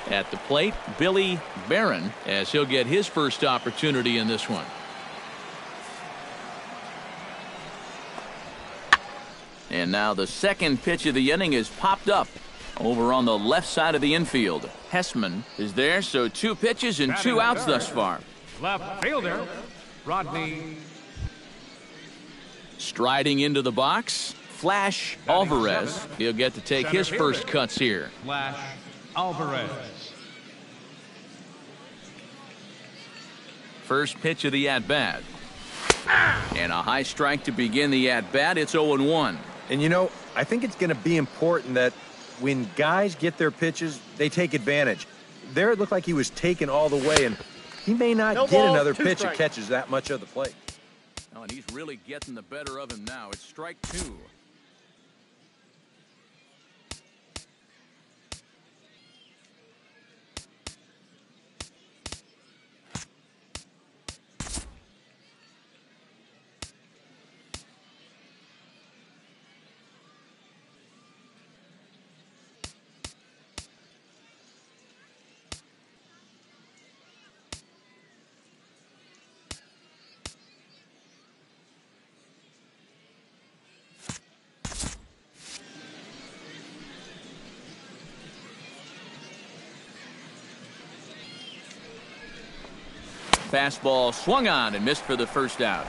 At the plate, Billy Barron, as he'll get his first opportunity in this one. And now the second pitch of the inning is popped up over on the left side of the infield. Hessman is there, so 2 pitches and 2 outs thus far. Left fielder, Rodney. Striding into the box, Flash Alvarez. He'll get to take his first cuts here. Flash Alvarez. First pitch of the at-bat. And a high strike to begin the at-bat. It's 0-1. And, you know, I think it's going to be important that when guys get their pitches, they take advantage. There it looked like he was taken all the way, and he may not get another pitch that catches that much of the plate. Oh, and he's really getting the better of him now. It's strike 2. Fastball swung on and missed for the first out.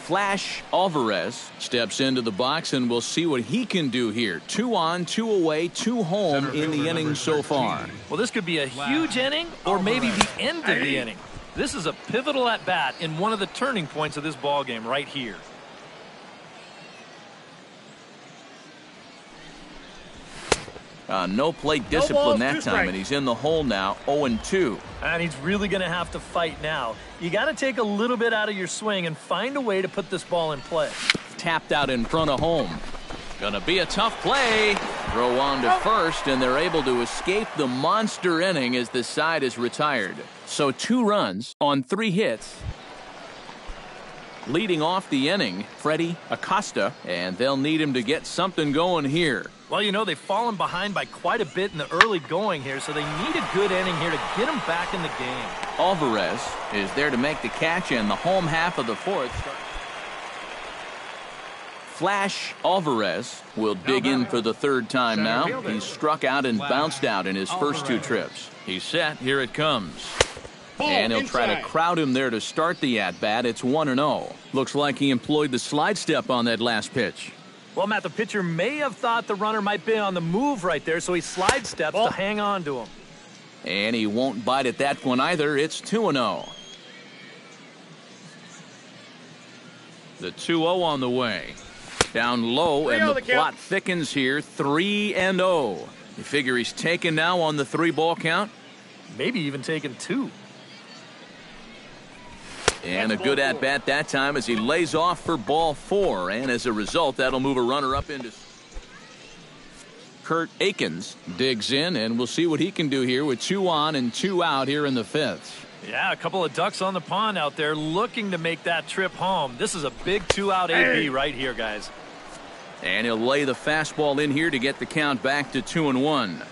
Flash Alvarez steps into the box, and we'll see what he can do here. 2 on, 2 away, 2 home in the inning so far. Well, this could be a huge inning or maybe the end of the inning. This is a pivotal at bat in one of the turning points of this ball game right here. No plate discipline that time, and he's in the hole now, 0-2. And he's really going to have to fight now. You got to take a little bit out of your swing and find a way to put this ball in play. Tapped out in front of home. Gonna be a tough play. Throw on to first, and they're able to escape the monster inning as the side is retired. So 2 runs on 3 hits. Leading off the inning, Freddie Acosta, and they'll need him to get something going here. Well, you know, they've fallen behind by quite a bit in the early going here, so they need a good inning here to get them back in the game. Alvarez is there to make the catch, and the home half of the 4th. Flash Alvarez will dig in for the 3rd time now. He's struck out and bounced out in his first 2 trips. He's set. Here it comes. And he'll try to crowd him there to start the at-bat. It's 1-0. Looks like he employed the slide step on that last pitch. Well, Matt, the pitcher may have thought the runner might be on the move right there, so he slide steps to hang on to him. And he won't bite at that one either. It's 2-0. The 2-0 on the way. Down low, and the plot thickens here. 3-0. You figure he's taken now on the 3-ball count? Maybe even taken 2. And a good at-bat that time as he lays off for ball 4. And as a result, that'll move a runner up into... Kurt Akins digs in, and we'll see what he can do here with 2 on and 2 out here in the 5th. Yeah, a couple of ducks on the pond out there looking to make that trip home. This is a big 2-out AB right here, guys. And he'll lay the fastball in here to get the count back to 2-1.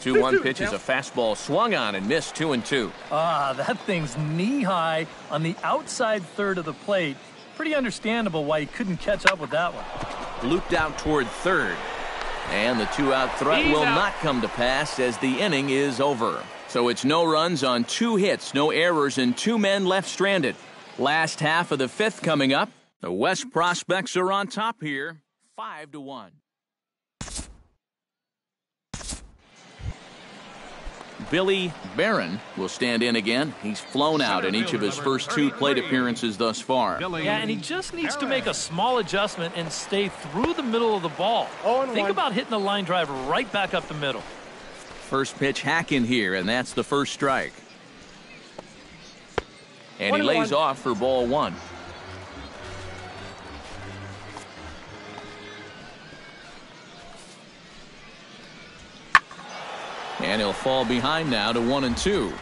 Two-one pitch is a fastball swung on and missed. 2-2. That thing's knee-high on the outside third of the plate. Pretty understandable why he couldn't catch up with that one. Looped out toward third. And the 2-out threat will not come to pass as the inning is over. So it's no runs on 2 hits, no errors, and 2 men left stranded. Last half of the 5th coming up. The West prospects are on top here, 5-1. Billy Barron will stand in again. He's flown out in each of his first 2 plate appearances thus far. Yeah, and he just needs to make a small adjustment and stay through the middle of the ball. Think about hitting a line drive right back up the middle. First pitch hack in here, and that's the first strike. And he lays off for ball 1. And he'll fall behind now to 1-2.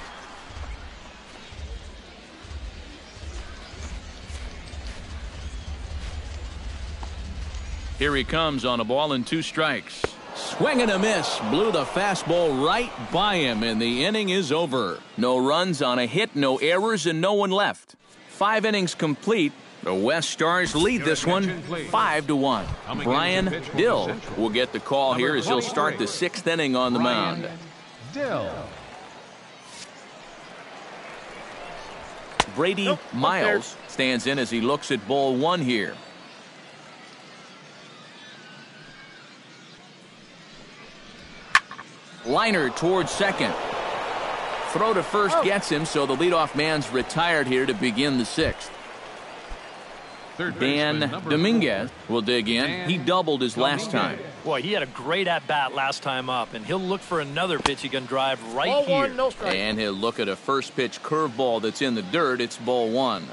Here he comes on a ball and 2 strikes. Swing and a miss. Blew the fastball right by him, and the inning is over. No runs on a hit, no errors, and no one left. 5 innings complete. The West Stars lead this one 5-1. Brian Dill will get the call here as he'll start the 6th inning on the mound. Dill. Brady Miles stands in as he looks at ball 1 here. Liner towards second. Throw to first gets him, so the leadoff man's retired here to begin the 6th. Dan Dominguez will dig in. He doubled his last time. Boy, he had a great at-bat last time up, and he'll look for another pitch he can drive right here. And he'll look at a first pitch curveball that's in the dirt. It's ball 1.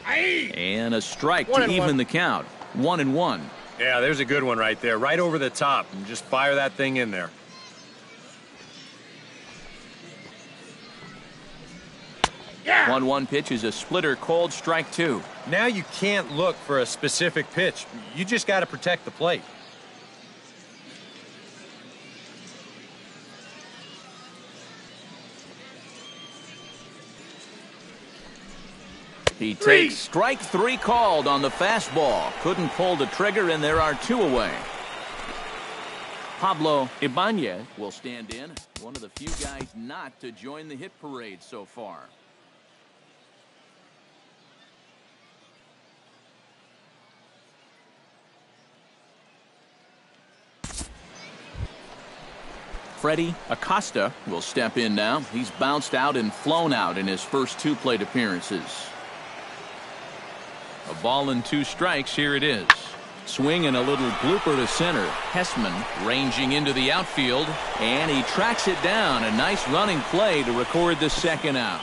And a strike to even the count. 1-1. Yeah, there's a good one right there. Right over the top. And just fire that thing in there. Yeah. 1-1 pitch is a splitter called strike 2. Now you can't look for a specific pitch. You just got to protect the plate. He takes strike 3 called on the fastball. Couldn't pull the trigger, and there are 2 away. Pablo Ibanez will stand in. One of the few guys not to join the hit parade so far. Freddie Acosta will step in now. He's bounced out and flown out in his first 2 plate appearances. A ball and 2 strikes. Here it is. Swing and a little blooper to center. Hessman ranging into the outfield, and he tracks it down. A nice running play to record the 2nd out.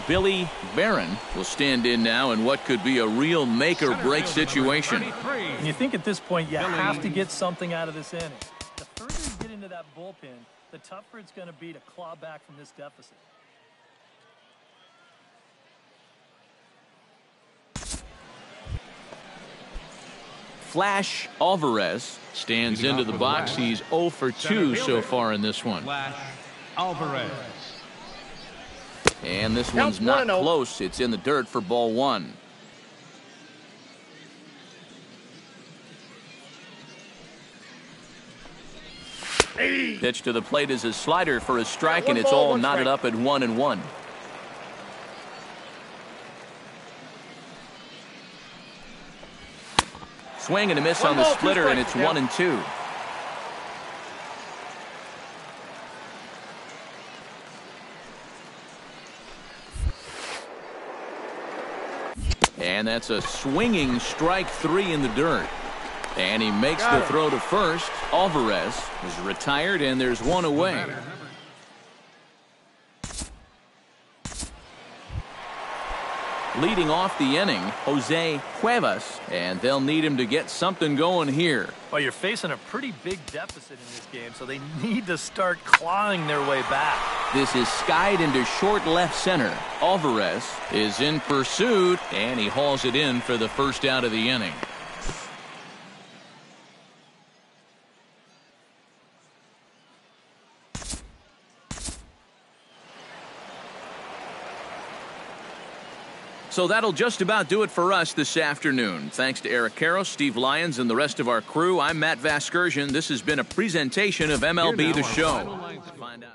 Billy Barron will stand in now in what could be a real make-or-break situation. And you think at this point you have to get something out of this inning. The further you get into that bullpen, the tougher it's going to be to claw back from this deficit. Flash Alvarez stands into the box. He's 0 for 2 so far in this one. Flash Alvarez. And this one's not close. It's in the dirt for ball 1. Pitch to the plate is a slider for a strike, and it's all knotted up at 1-1. Swing and a miss on the splitter, and it's 1-2. And that's a swinging strike 3 in the dirt. And he makes the throw to first. Alvarez is retired, and there's 1 away. Leading off the inning, Jose Cuevas, and they'll need him to get something going here. Well, you're facing a pretty big deficit in this game, so they need to start clawing their way back. This is skied into short left center. Alvarez is in pursuit, and he hauls it in for the first out of the inning. So that'll just about do it for us this afternoon. Thanks to Eric Karros, Steve Lyons, and the rest of our crew. I'm Matt Vasgersian. This has been a presentation of MLB The Show. Find out.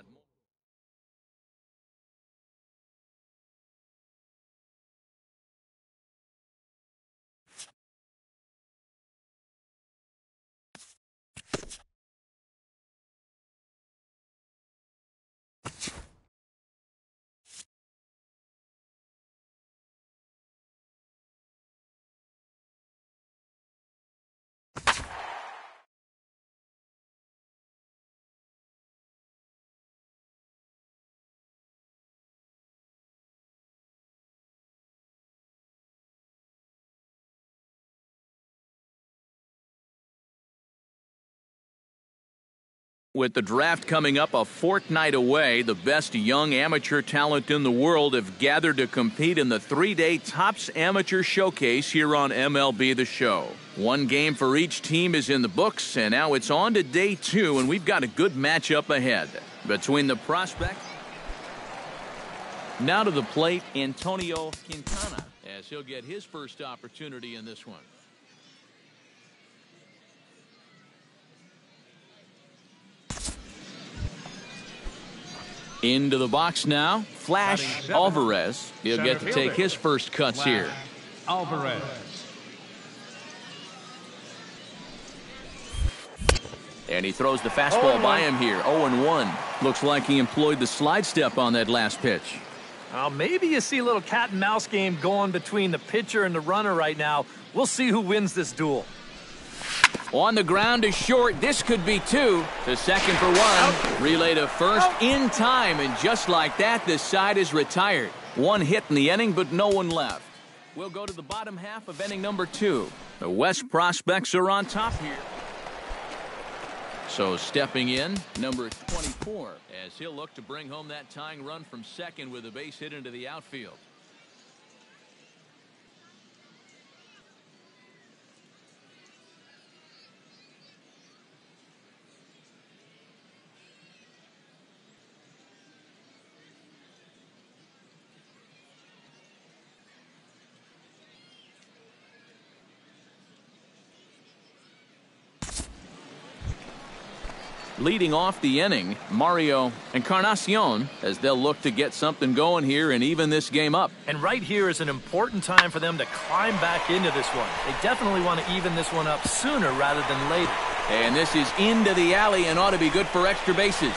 With the draft coming up a fortnight away, the best young amateur talent in the world have gathered to compete in the 3-day Topps Amateur Showcase here on MLB The Show. One game for each team is in the books, and now it's on to day 2, and we've got a good matchup ahead. Between the prospect. Now to the plate, Antonio Quintana, as he'll get his first opportunity in this one. Into the box now, Flash Alvarez. He'll get to take his first cuts here. Alvarez. And he throws the fastball by him here, 0-1. Looks like he employed the slide step on that last pitch. Maybe you see a little cat and mouse game going between the pitcher and the runner right now. We'll see who wins this duel. On the ground to short. This could be 2. To second for 1. Relay to first in time. And just like that, the side is retired. 1 hit in the inning, but no one left. We'll go to the bottom half of inning number 2. The West prospects are on top here. So stepping in, number 24, as he'll look to bring home that tying run from second with a base hit into the outfield. Leading off the inning, Mario Encarnacion, as they'll look to get something going here and even this game up. And right here is an important time for them to climb back into this one. They definitely want to even this one up sooner rather than later. And this is into the alley and ought to be good for extra bases.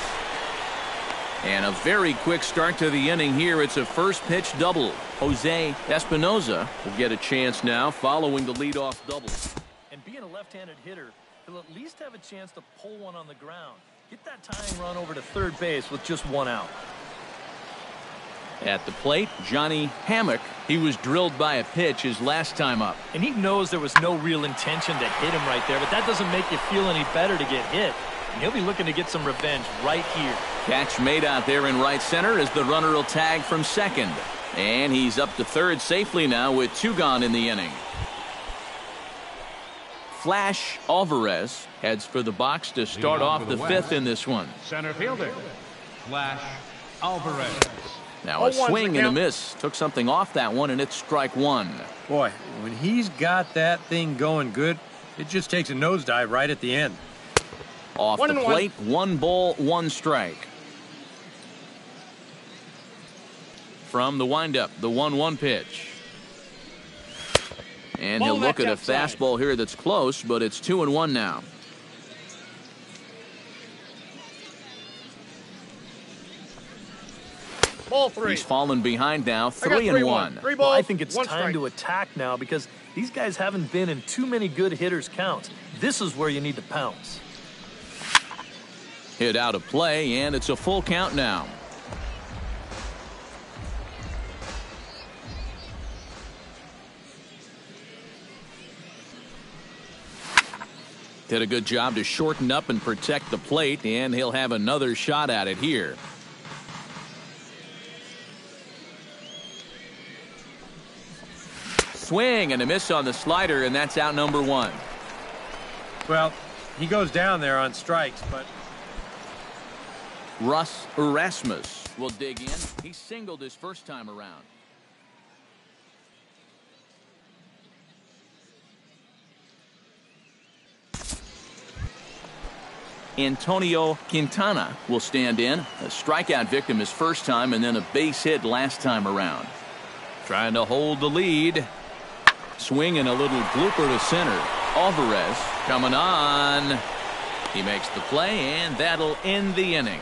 And a very quick start to the inning here. It's a first pitch double. Jose Espinoza will get a chance now following the leadoff double. And being a left-handed hitter, he'll at least have a chance to pull one on the ground. Get that tying run over to third base with just 1 out. At the plate, Johnny Hammock. He was drilled by a pitch his last time up. And he knows there was no real intention to hit him right there, but that doesn't make you feel any better to get hit. And he'll be looking to get some revenge right here. Catch made out there in right center as the runner will tag from second. And he's up to third safely now with 2 gone in the inning. Flash Alvarez heads for the box to start off the 5th in this one. Center fielder, Flash Alvarez. Now a swing and a miss. Took something off that one, and it's strike 1. Boy, when he's got that thing going good, it just takes a nosedive right at the end. Off the plate, 1 ball, 1 strike. From the windup, the 1-1 pitch. And he'll look at a fastball here that's close, but it's 2-1 now. Ball 3. He's fallen behind now, 3-1. 3 balls, Well, I think it's 1 time strike. to attack now because these guys haven't been in too many good hitters' counts. This is where you need to pounce. Hit out of play, and it's a full count now. Did a good job to shorten up and protect the plate, and he'll have another shot at it here. Swing and a miss on the slider, and that's out number 1. Well, he goes down there on strikes, but Russ Erasmus will dig in. He singled his first time around. Antonio Quintana will stand in. A strikeout victim his first time, and then a base hit last time around. Trying to hold the lead. Swing and a little blooper to center. Alvarez coming on. He makes the play, and that'll end the inning.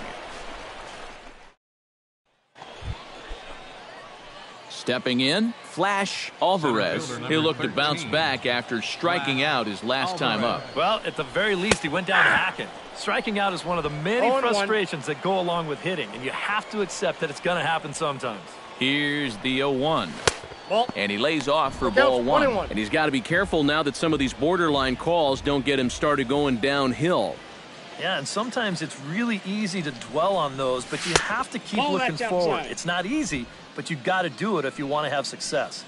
Stepping in, Flash Alvarez. He'll look to bounce back after striking out his last time up. Well, at the very least, he went down hacking. Striking out is one of the many frustrations that go along with hitting, and you have to accept that it's going to happen sometimes. Here's the 0-1. And he lays off for Counts ball 1. 1-1. And he's got to be careful now that some of these borderline calls don't get him started going downhill. Yeah, and sometimes it's really easy to dwell on those, but you have to keep looking forward. It's not easy, but you've got to do it if you want to have success.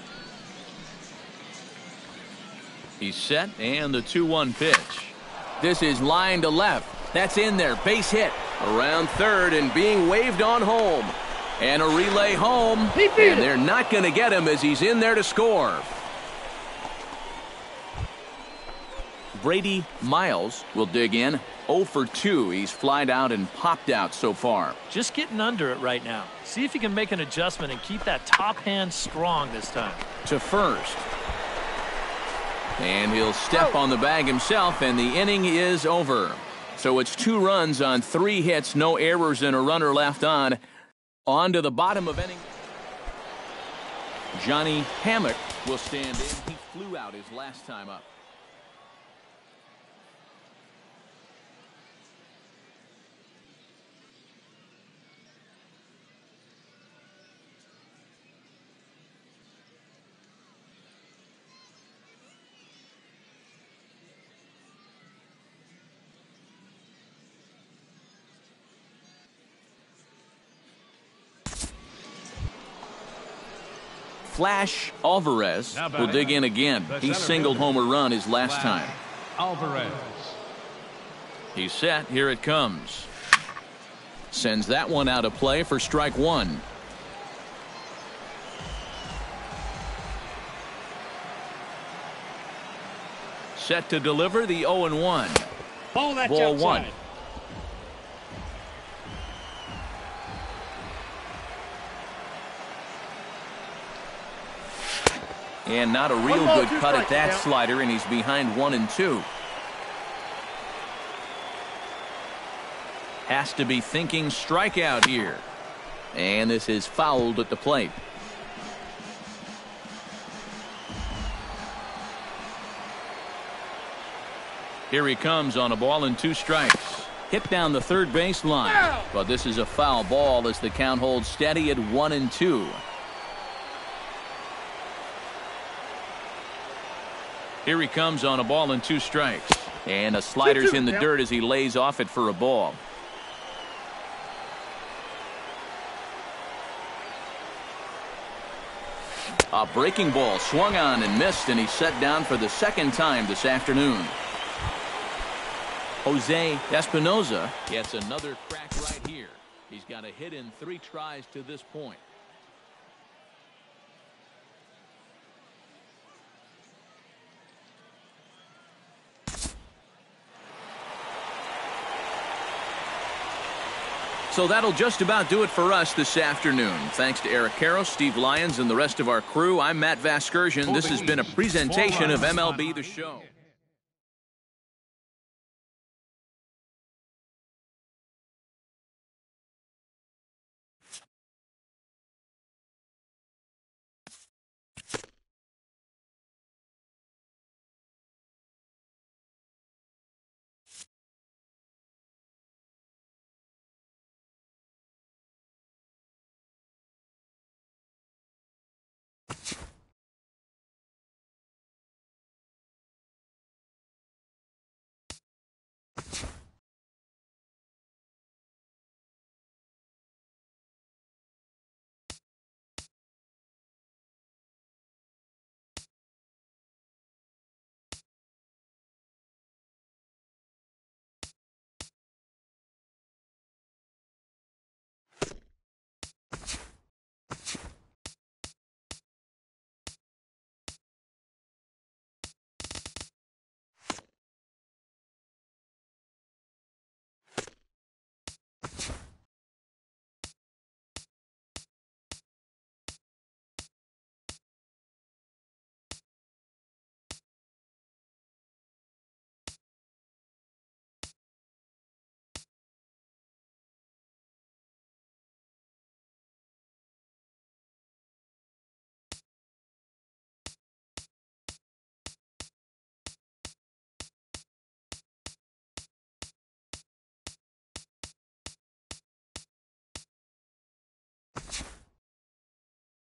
He's set, and the 2-1 pitch. This is line to left. That's in there. Base hit. Around third and being waved on home. And a relay home. And they're not going to get him as he's in there to score. Brady Miles will dig in. 0 for 2. He's flied out and popped out so far. Just getting under it right now. See if you can make an adjustment and keep that top hand strong this time. To first. And he'll step on the bag himself, and the inning is over. So it's 2 runs on 3 hits, no errors, and a runner left on. On to the bottom of inning. Johnny Hammock will stand in. He flew out his last time up. Flash Alvarez will dig in again. He singled home a run his last time. Alvarez. He's set. Here it comes. Sends that one out of play for strike 1. Set to deliver the 0-1. Ball 1. And not a real good cut at that slider, and he's behind 1-2. Has to be thinking strikeout here. And this is fouled at the plate. Here he comes on a ball and 2 strikes. Hit down the third base line. But this is a foul ball as the count holds steady at 1-2. Here he comes on a ball and 2 strikes. And a slider's in the dirt as he lays off it for a ball. A breaking ball swung on and missed, and he's set down for the 2nd time this afternoon. Jose Espinoza gets another crack right here. He's got a hit in 3 tries to this point. So that'll just about do it for us this afternoon. Thanks to Eric Karros, Steve Lyons, and the rest of our crew. I'm Matt Vasgersian. This has been a presentation of MLB The Show.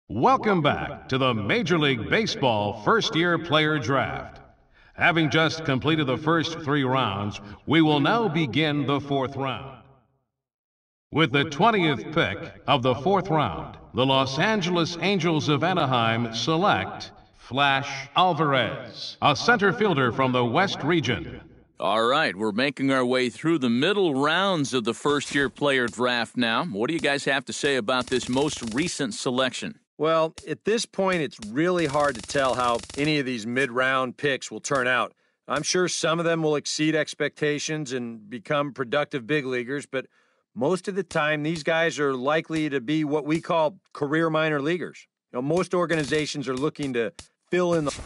Welcome back to the Major League Baseball First-Year Player Draft. Having just completed the first 3 rounds, we will now begin the 4th round. With the 20th pick of the 4th round, the Los Angeles Angels of Anaheim select Flash Alvarez, a center fielder from the West region. All right, we're making our way through the middle rounds of the first-year player draft now. What do you guys have to say about this most recent selection? Well, at this point, it's really hard to tell how any of these mid-round picks will turn out. I'm sure some of them will exceed expectations and become productive big leaguers, but most of the time, these guys are likely to be what we call career minor leaguers. Most organizations are looking to fill in the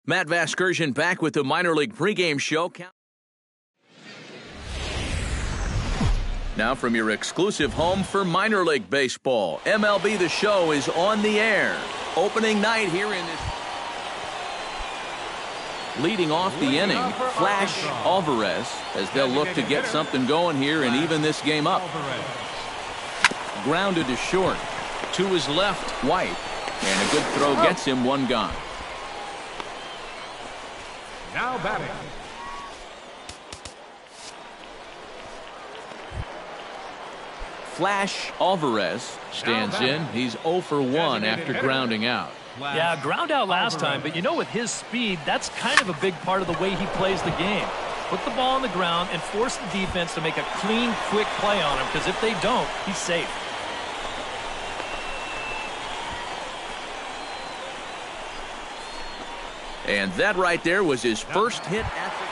Matt Vasgersian back with the minor league pregame show. Now from your exclusive home for minor league baseball, MLB The Show is on the air. Opening night here in this. Leading off the inning, Flash Alvarez, as they'll look to get something going here and even this game up. Grounded to short. To his left, White. And a good throw gets him one gone. Now batting. Flash Alvarez stands in. He's 0 for 1 after grounding out. Yeah, ground out last time, but you know, with his speed, that's kind of a big part of the way he plays the game. Put the ball on the ground and force the defense to make a clean, quick play on him, because if they don't, he's safe. And that right there was his first hit after.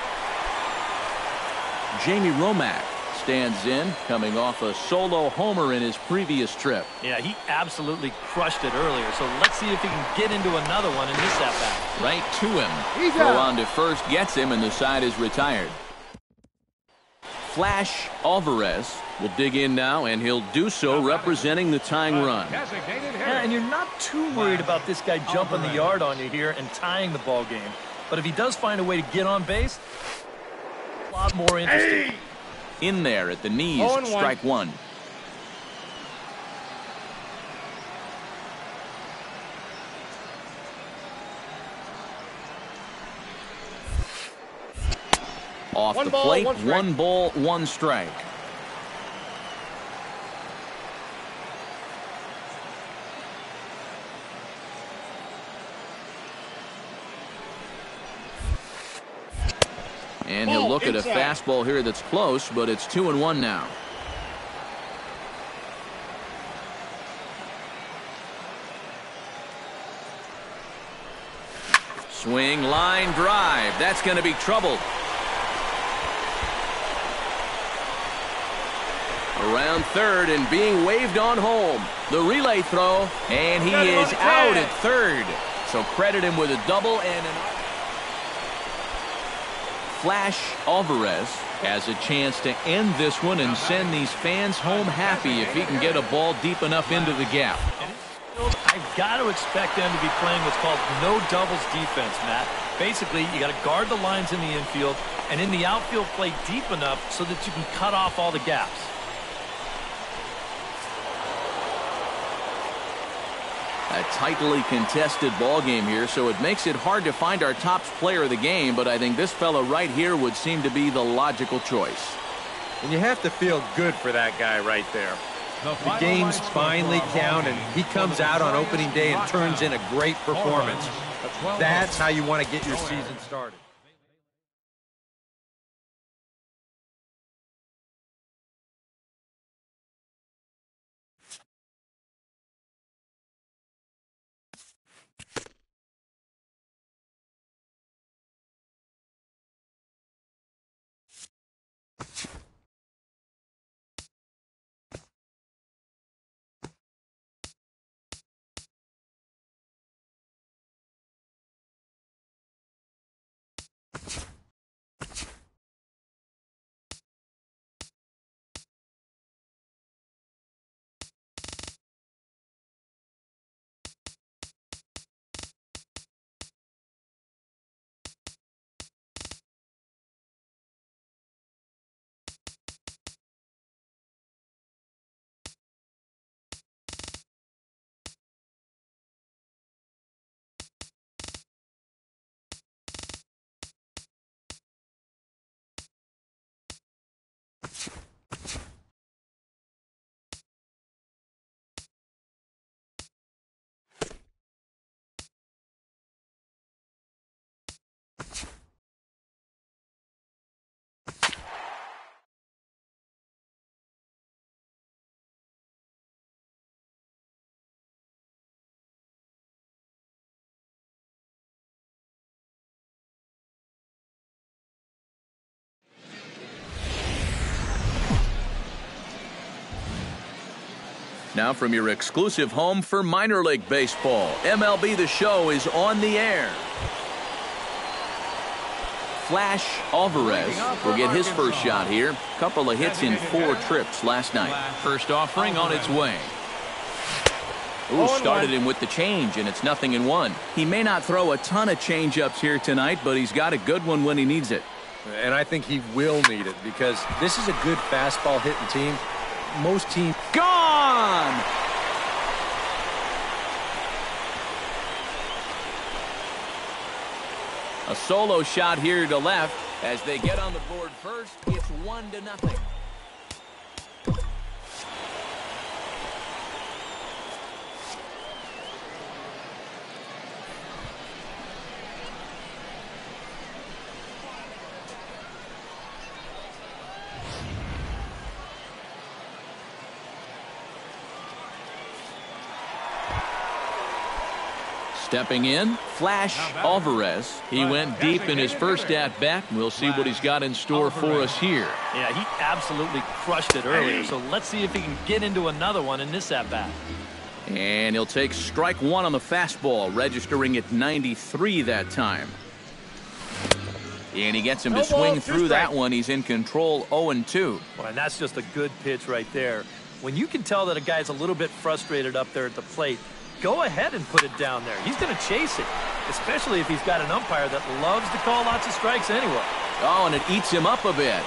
Jamie Romack stands in, coming off a solo homer in his previous trip. Yeah, he absolutely crushed it earlier, so let's see if he can get into another one in this at-bat. Right to him. Throw on to first gets him, and the side is retired. Flash Alvarez will dig in now, and he'll do so representing the tying run. Yeah, and you're not too worried about this guy jumping the yard on you here and tying the ball game. But if he does find a way to get on base, a lot more interesting. Hey! In there at the knees, strike one. Off the plate, 1 ball, 1 strike. And he'll look at a fastball here that's close, but it's 2-1 now. Swing, line, drive. That's going to be trouble. Around third and being waved on home. The relay throw, and he is out at third. So credit him with a double and an. Flash Alvarez has a chance to end this one and send these fans home happy if he can get a ball deep enough into the gap. I've got to expect them to be playing what's called no doubles defense, Matt. Basically, you got to guard the lines in the infield, and in the outfield play deep enough so that you can cut off all the gaps. A tightly contested ball game here, so it makes it hard to find our top player of the game, but I think this fella right here would seem to be the logical choice. And you have to feel good for that guy right there. The game's finally down, and he comes out on opening day and turns in a great performance. That's how you want to get your season started. Now from your exclusive home for minor league baseball, MLB The Show is on the air. Flash Alvarez will get his first shot here. Couple of hits in 4 trips last night. First offering on its way. Ooh, started him with the change, and it's 0-1. He may not throw a ton of change-ups here tonight, but he's got a good one when he needs it. And I think he will need it because this is a good fastball hitting team. Most teams... Gone! A solo shot here to left. As they get on the board first, it's 1-0. Stepping in, Flash Alvarez. He went deep in his first at-bat. We'll see what he's got in store for us here. Yeah, he absolutely crushed it earlier, so let's see if he can get into another one in this at-bat. And he'll take strike 1 on the fastball, registering at 93 that time. And he gets him to swing through that one. He's in control, 0-2. Well, and that's just a good pitch right there. When you can tell that a guy's a little bit frustrated up there at the plate, go ahead and put it down there. He's going to chase it, especially if he's got an umpire that loves to call lots of strikes anyway. Oh, and it eats him up a bit.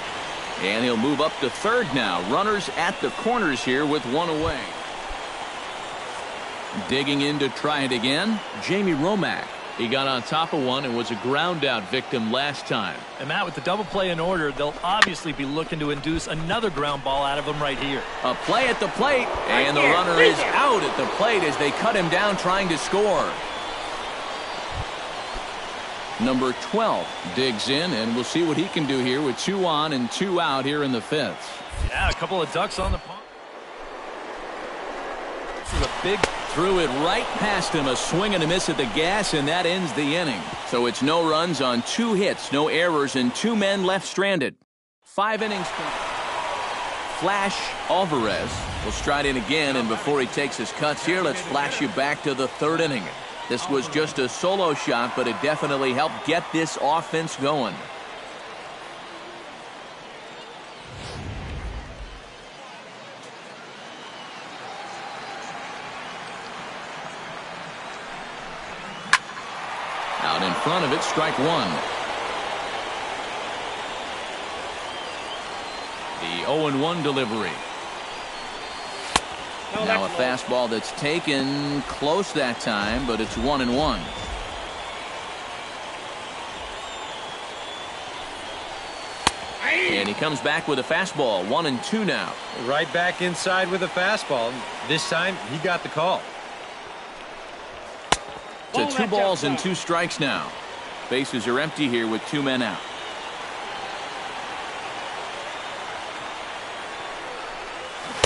And he'll move up to third now. Runners at the corners here with 1 away. Digging in to try it again, Jamie Romack. He got on top of one and was a ground-out victim last time. And, Matt, with the double play in order, they'll obviously be looking to induce another ground ball out of him right here. A play at the plate, and the runner is out at the plate as they cut him down trying to score. Number 12 digs in, and we'll see what he can do here with 2 on and 2 out here in the 5th. Yeah, a couple of ducks on the pond. This is a big... Threw it right past him, a swing and a miss at the gas, and that ends the inning. So it's no runs on 2 hits, no errors, and 2 men left stranded. 5 innings. Flash Alvarez will stride in again, and before he takes his cuts here, let's flash you back to the 3rd inning. This was just a solo shot, but it definitely helped get this offense going. Out in front of it, strike 1. The 0-1 delivery. Now a fastball that's taken close that time, but it's 1-1. And he comes back with a fastball, 1-2 now. Right back inside with a fastball. This time, he got the call. To 2 balls and 2 strikes now. Bases are empty here with 2 men out.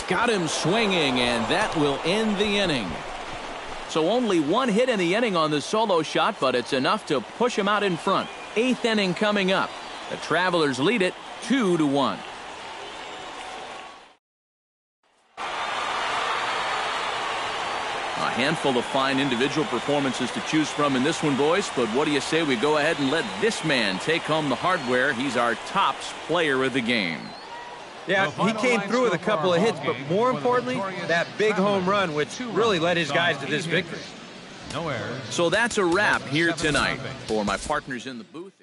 Got him swinging, and that will end the inning. So only 1 hit in the inning on the solo shot, but it's enough to push him out in front. 8th inning coming up. The Travelers lead it 2-1. A handful of fine individual performances to choose from in this one, boys. But what do you say we go ahead and let this man take home the hardware? He's our tops player of the game. Yeah, he came through with a couple of hits, but more importantly, that big home run, which really led his guys to this victory. No errors. So that's a wrap here tonight. For my partners in the booth,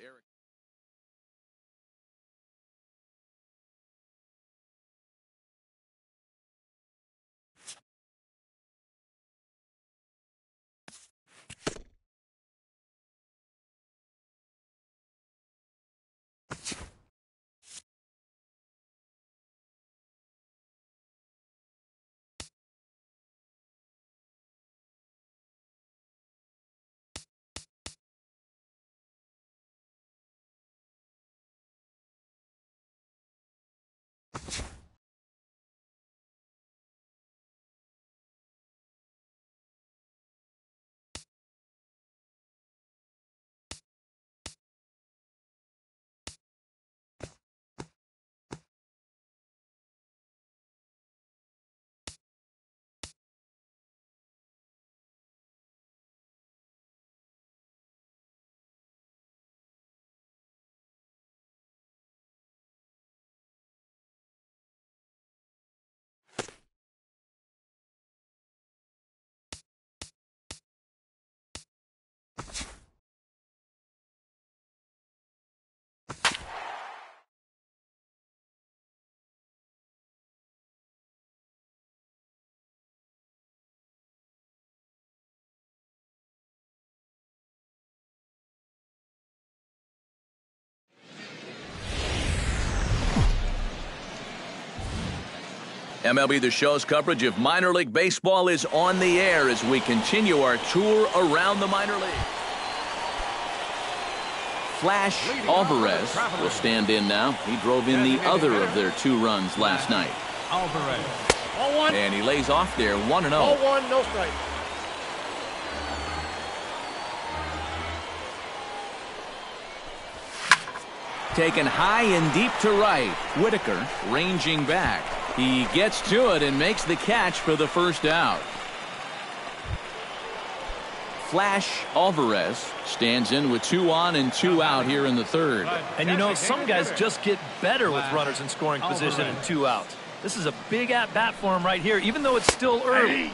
MLB The Show's coverage of minor league baseball is on the air as we continue our tour around the minor league. Flash Alvarez will stand in now. He drove in the other of their 2 runs last night. Alvarez. Ball 1. And he lays off there 1-0. Ball 1, no strike. Taken high and deep to right. Whitaker ranging back. He gets to it and makes the catch for the first out. Flash Alvarez stands in with 2 on and 2 out here in the third. And you know, some guys just get better with runners in scoring position and 2 outs. This is a big at-bat for him right here, even though it's still early.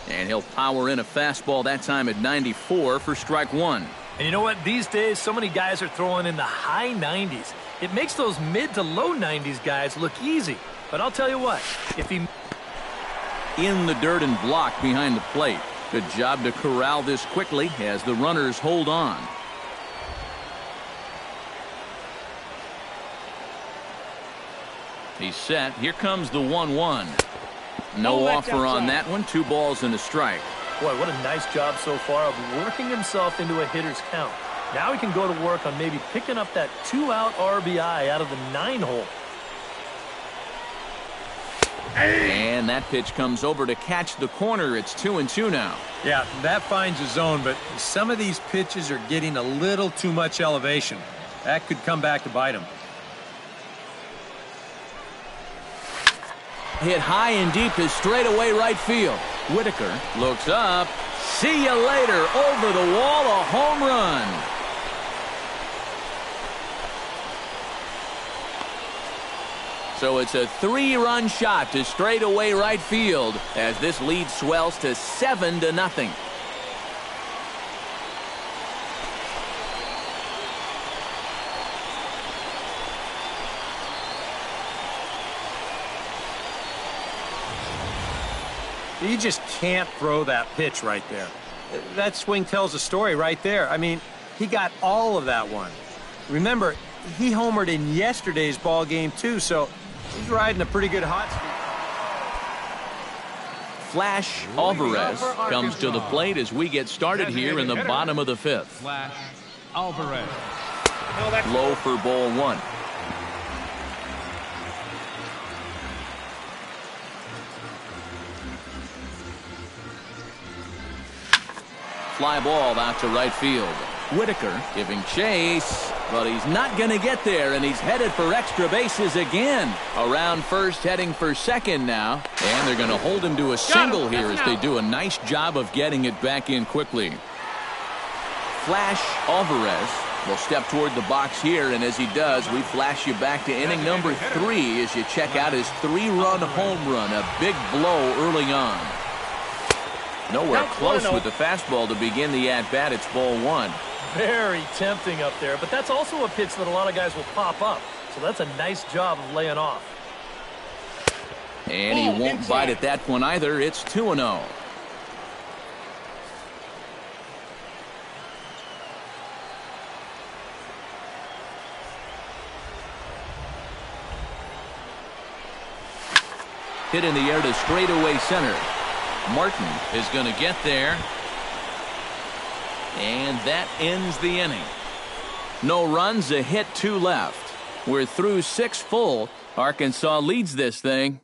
And he'll power in a fastball that time at 94 for strike 1. And you know what? These days, so many guys are throwing in the high 90s. It makes those mid to low 90s guys look easy. But I'll tell you what, if he... In the dirt and blocked behind the plate. Good job to corral this quickly as the runners hold on. He's set. Here comes the 1-1. No offer on that one. 2 balls and a strike. Boy, what a nice job so far of working himself into a hitter's count. Now he can go to work on maybe picking up that 2-out RBI out of the 9-hole. And that pitch comes over to catch the corner. It's 2-2 now. Yeah, that finds a zone, but some of these pitches are getting a little too much elevation. That could come back to bite him. Hit high and deep to straightaway right field. Whitaker looks up. See you later. Over the wall, a home run. So it's a 3-run shot to straightaway right field as this lead swells to 7-0. You just can't throw that pitch right there. That swing tells a story right there. I mean, he got all of that one. Remember, he homered in yesterday's ball game too, so he's riding a pretty good hot streak. Flash Alvarez comes to the plate as we get started here in the bottom of the 5th. Flash Alvarez. Low for ball 1. Fly ball out to right field. Whitaker giving chase, but he's not going to get there, and he's headed for extra bases again. Around first, heading for second now, and they're going to hold him to a single here as they do a nice job of getting it back in quickly. Flash Alvarez will step toward the box here, and as he does, we flash you back to inning number 3 as you check out his 3-run home run, a big blow early on. Nowhere close with the fastball to begin the at-bat. It's ball 1. Very tempting up there, but that's also a pitch that a lot of guys will pop up. So that's a nice job of laying off. And he won't bite at that one either. It's 2-0. Hit in the air to straightaway center. Martin is going to get there. And that ends the inning. No runs, a hit, 2 left. We're through 6 full. Arkansas leads this thing.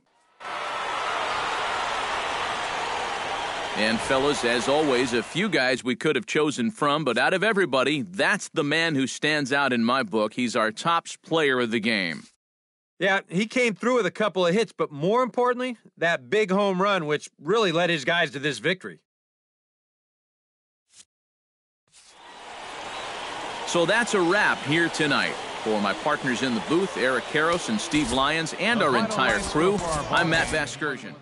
And fellas, as always, a few guys we could have chosen from, but out of everybody, that's the man who stands out in my book. He's our top player of the game. Yeah, he came through with a couple of hits, but more importantly, that big home run, which really led his guys to this victory. So that's a wrap here tonight. For my partners in the booth, Eric Karros and Steve Lyons, and our entire crew, I'm Matt Vasgersian.